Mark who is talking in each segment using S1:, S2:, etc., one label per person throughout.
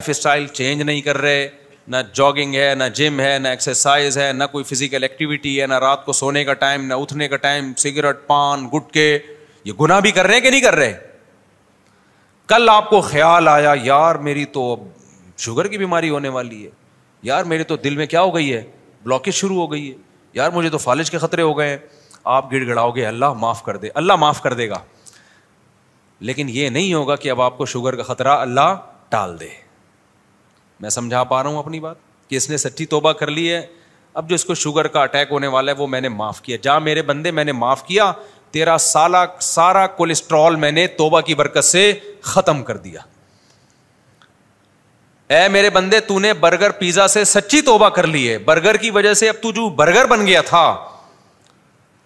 S1: Style change نہیں کر رہے, نہ جاگنگ ہے, نہ جم ہے, نہ ایکسرسائز ہے, نہ کوئی فزیکل ایکٹیویٹی ہے, نہ رات کو سونے کا ٹائم, نہ اٹھنے کا ٹائم, سگریٹ, پان, گٹکے, یہ گناہ بھی کر رہے ہیں کہ نہیں کر رہے؟ کل آپ کو خیال آیا یار میری تو شوگر کی بیماری ہونے والی ہے, یار میرے تو دل میں کیا ہو گئی ہے, بلاکیج شروع ہو گئی ہے, یار مجھے تو فالج کے خطرے ہو گئے ہیں, آپ گڑ گڑاؤ گے اللہ معاف کر دے, اللہ معاف کر دے گا, لیکن یہ نہیں ہوگا کہ اب آپ کو شوگر کا خطرہ اللہ ٹال دے. میں سمجھا پا رہا ہوں اپنی بات کہ اس نے سچی توبہ کر لی ہے, اب جو اس کو شوگر کا اٹیک ہونے والا ہے وہ میں نے معاف کیا. جا میرے بندے میں نے معاف کیا, تیرا سارا کولیسٹرول میں نے توبہ کی برکت سے ختم کر دیا. اے میرے بندے تو نے برگر پیزا سے سچی توبہ کر لی ہے, برگر کی وجہ سے اب تو جو برگر بن گیا تھا,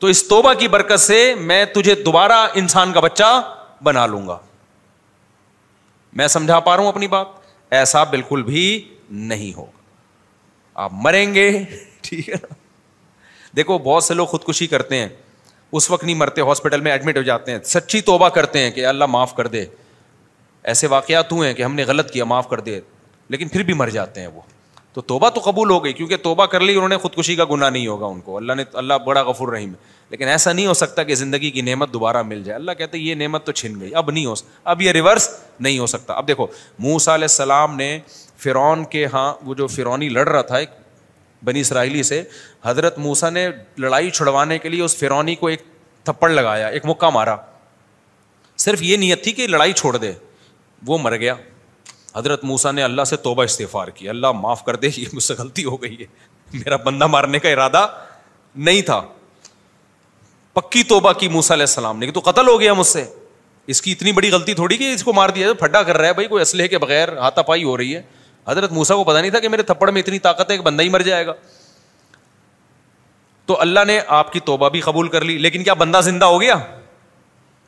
S1: تو اس توبہ کی برکت سے میں تجھے دوبارہ انسان کا بچہ بنا لوں گا. میں سمجھا پا رہا ہوں اپنی بات؟ ایسا بالکل بھی نہیں ہوگا, آپ مریں گے. ٹھیک ہے نا. دیکھو بہت سے لوگ خودکشی کرتے ہیں, اس وقت نہیں مرتے, ہاسپٹل میں ایڈمٹ ہو جاتے ہیں, سچی توبہ کرتے ہیں کہ اللہ معاف کر دے. ایسے واقعات ہوئے ہیں کہ ہم نے غلط کیا, معاف کر دے, لیکن پھر بھی مر جاتے ہیں وہ. تو توبہ تو قبول ہو گئی کیونکہ توبہ کر لی انہوں نے, خودکشی کا گناہ نہیں ہوگا ان کو, اللہ بڑا غفور رحیم ہے. لیکن ایسا نہیں ہو سکتا کہ زندگی کی نعمت دوبارہ مل جائے. اللہ کہتے ہیں یہ نعمت تو چھن گئی, اب نہیں اب یہ ریورس نہیں ہو سکتا. اب دیکھو موسیٰ علیہ السلام نے فرعون کے ہاں, وہ جو فرعونی لڑ رہا تھا ایک بنی اسرائیلی سے, حضرت موسیٰ نے لڑائی چھڑوانے کے لیے اس فرعونی کو ایک تھپڑ لگایا, ایک مکہ مارا, صرف یہ نیت تھی کہ لڑائی چھوڑ دے, وہ مر گیا. حضرت موسیٰ نے اللہ سے توبہ استغفار کی, اللہ معاف کر دے, یہ مجھ سے غلطی ہو گئی ہے, میرا بندہ مارنے کا ارادہ نہیں تھا. پکی توبہ کی موسیٰ علیہ السلام نے کہ تو قتل ہو گیا مجھ سے, اس کی اتنی بڑی غلطی تھوڑی کہ اس کو مار دیا, پھڈا کر رہا ہے بھائی, کوئی اسلحے کے بغیر ہاتھا پائی ہو رہی ہے. حضرت موسیٰ کو پتا نہیں تھا کہ میرے تھپڑ میں اتنی طاقت ہے کہ بندہ ہی مر جائے گا. تو اللہ نے آپ کی توبہ بھی قبول کر لی, لیکن کیا بندہ زندہ ہو گیا؟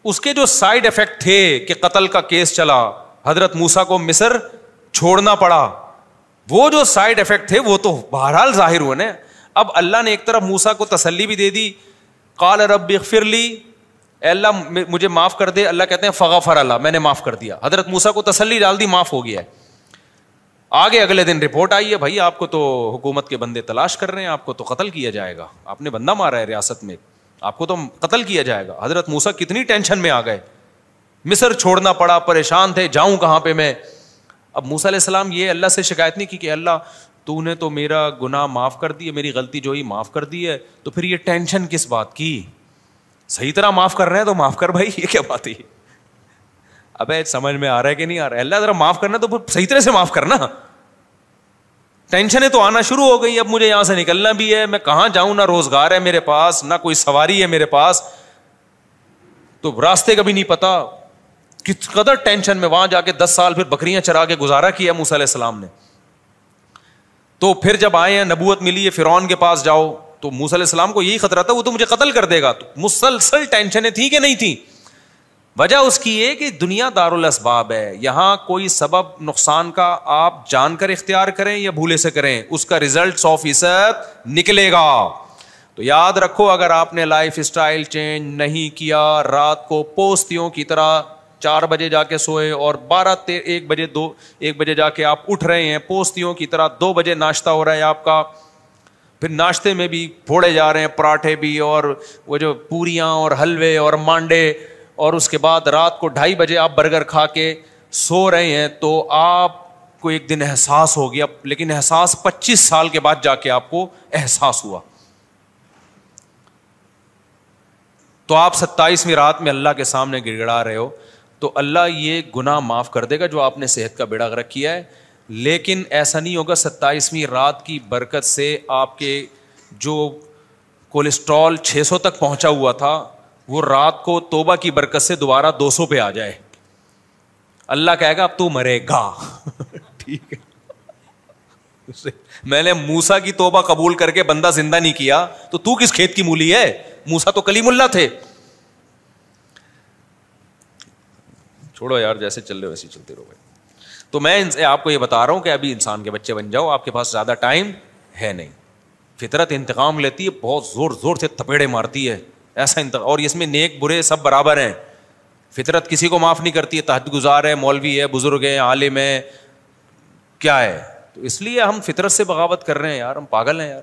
S1: اس کے جو سائیڈ افیکٹ تھے کہ قتل کا کیس چلا, حضرت موسیٰ کو مصر چھوڑنا پڑا, وہ جو سائیڈ افیکٹ تھے وہ تو بہرحال ظاہر ہوئے نا. اب اللہ نے ایک طرف موسیٰ کو تسلی بھی دے دی, قال رب اغفر لی, اے اللہ مجھے معاف کر دے. اللہ کہتے ہیں فغفر اللہ, میں نے معاف کر دیا. حضرت موسیٰ کو تسلی ڈال دی, معاف ہو گیا ہے. آگے اگلے دن رپورٹ آئی ہے, بھائی آپ کو تو حکومت کے بندے تلاش کر رہے ہیں, آپ کو تو قتل کیا جائے گا, آپ نے بندہ مارا ہے ریاست میں, آپ کو تو قتل کیا جائے گا. حضرت موسیٰ کتنی ٹینشن میں آ گئے, مصر چھوڑنا پڑا, پریشان تھے, جاؤں کہاں پہ میں. اب موسیٰ علیہ السلام یہ اللہ سے شکایت نہیں کی کہ اللہ تو نے تو میرا گناہ معاف کر دی, میری غلطی جو ہی معاف کر دی ہے, تو پھر یہ ٹینشن کس بات کی, صحیح طرح معاف کر رہے ہیں تو معاف کر بھائی, یہ کیا بات ہے. ابے سمجھ میں آ رہا ہے کہ نہیں آ رہا ہے؟ اللہ ذرا معاف کرنا تو صحیح طرح سے معاف کرنا. ٹینشنیں تو آنا شروع ہو گئی, اب مجھے یہاں سے نکلنا بھی ہے, میں کہاں جاؤں, نہ روزگار ہے میرے پاس, نہ کوئی سواری ہے میرے پاس, تو راستے کا بھی نہیں پتا. کس قدر ٹینشن میں, وہاں جا کے 10 سال پھر بکریاں چرا کے گزارا کیا موسیٰ علیہ السلام نے. تو پھر جب آئے ہیں, نبوت ملی ہے, فرعون کے پاس جاؤ, تو موسیٰ علیہ السلام کو یہی خطرہ تھا, وہ تو مجھے قتل کر دے گا. تو مسلسل ٹینشنیں تھیں کہ نہیں تھیں؟ وجہ اس کی یہ کہ دنیا دار الاسباب ہے, یہاں کوئی سبب نقصان کا آپ جان کر اختیار کریں یا بھولے سے کریں, اس کا رزلٹ 100% نکلے گا. تو یاد رکھو, اگر آپ نے لائف اسٹائل چینج نہیں کیا, رات کو پوستیوں کی طرح 4 بجے جا کے سوئے اور 1 بجے جا کے آپ اٹھ رہے ہیں, پوستیوں کی طرح 2 بجے ناشتہ ہو رہا ہے آپ کا, پھر ناشتے میں بھی پھوڑے جا رہے ہیں پراٹھے بھی, اور وہ جو پوریاں اور حلوے اور مانڈے, اور اس کے بعد رات کو 2:30 بجے آپ برگر کھا کے سو رہے ہیں, تو آپ کو ایک دن احساس ہو گیا, لیکن احساس 25 سال کے بعد جا کے آپ کو احساس ہوا. تو آپ 27ویں رات میں اللہ کے سامنے گڑ گڑا رہے ہو, تو اللہ یہ گناہ معاف کر دے گا جو آپ نے صحت کا بیڑا غرق کیا ہے. لیکن ایسا نہیں ہوگا 27ویں رات کی برکت سے آپ کے جو کولیسٹرول 600 تک پہنچا ہوا تھا وہ رات کو توبہ کی برکت سے دوبارہ 200 پہ آ جائے. اللہ کہے گا اب تو مرے گا. ٹھیک ہے, میں نے موسیٰ کی توبہ قبول کر کے بندہ زندہ نہیں کیا, تو کس کھیت کی مولی ہے؟ موسیٰ تو کلیم اللہ تھے. چھوڑو یار, جیسے چل رہے ویسے چلتے رہو بھائی. تو میں آپ کو یہ بتا رہا ہوں کہ ابھی انسان کے بچے بن جاؤ, آپ کے پاس زیادہ ٹائم ہے نہیں. فطرت انتقام لیتی ہے, بہت زور زور سے تھپیڑے مارتی ہے, ایسا اور اس میں نیک برے سب برابر ہیں. فطرت کسی کو معاف نہیں کرتی ہے, تہجد گزار ہے, مولوی ہے, بزرگ ہے, عالم ہے, کیا ہے. تو اس لیے ہم فطرت سے بغاوت کر رہے ہیں یار, ہم پاگل ہیں یار.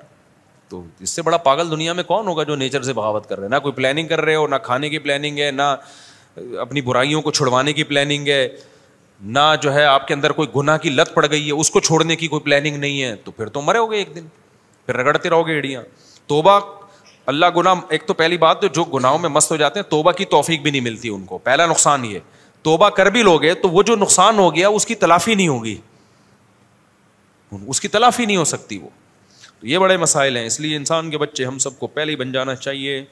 S1: تو اس سے بڑا پاگل دنیا میں کون ہوگا جو نیچر سے بغاوت کر رہے ہیں. نہ کوئی پلاننگ کر رہے ہو, نہ کھانے کی پلاننگ ہے, نہ اپنی برائیوں کو چھڑوانے کی پلاننگ ہے, نہ جو ہے آپ کے اندر کوئی گناہ کی لت پڑ گئی ہے اس کو چھوڑنے کی کوئی پلاننگ نہیں ہے. تو پھر تو مرے ہوگے ایک دن, پھر رگڑتے رہو گے ایڑیاں. توبہ اللہ گناہ, ایک تو پہلی بات تو جو گناہوں میں مست ہو جاتے ہیں توبہ کی توفیق بھی نہیں ملتی ان کو. پہلا نقصان یہ, توبہ کر بھی لوگے تو وہ جو نقصان ہو گیا اس کی تلافی نہیں ہوگی, اس کی تلافی نہیں ہو سکتی وہ. تو یہ بڑے مسائل ہیں. اس لیے انسان کے بچے ہم سب کو پہلے ہی بن جانا چاہیے